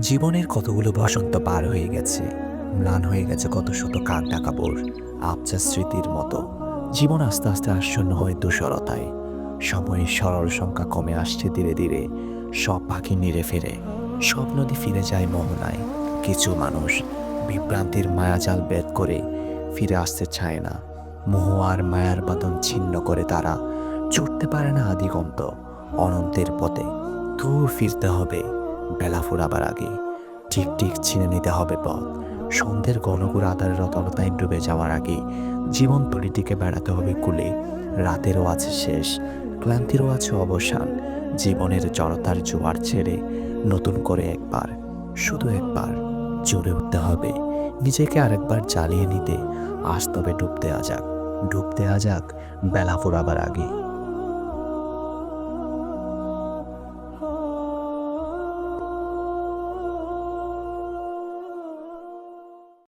জীবনের কতগুলো বসন্ত পার হয়ে গেছে, ম্লান হয়ে গেছে কত শত কাক ডাকা বোর, আবছা স্মৃতির মতো। জীবন আস্তে আস্তে আচ্ছন্ন হয় তুষরতায়। সময়ের সরল সংখ্যা কমে আসছে ধীরে ধীরে। সব পাখি নিরে ফেরে, সব নদী ফিরে যায় মোহনায়। কিছু মানুষ বিভ্রান্তির মায়াজাল ভেদ করে ফিরে আসতে চায় না। মোহ আর মায়ার বাঁধন ছিন্ন করে তারা ছুটতে পারে না আদিগন্ত অনন্তের পথে। দূর ফিরতে হবে বেলা ফুরাবার আগে, ঠিক ঠিক চিনে নিতে হবে পথ। সন্ধ্যের ঘনঘোর আধারের রতলতায় ডুবে যাওয়ার আগে জীবন তলিটিকে বেড়াতে হবে কুলে। রাতেরও আছে শেষ, ক্লান্তিরও আছে অবসান। জীবনের জড়তার জোয়ার ছেড়ে নতুন করে একবার, শুধু একবার জ্বলে উঠতে হবে। নিজেকে আরেকবার জ্বালিয়ে নিতে আজ তবে ডুবতে আ যাক, ডুবতে আ যাক বেলা ফুরাবার আগে।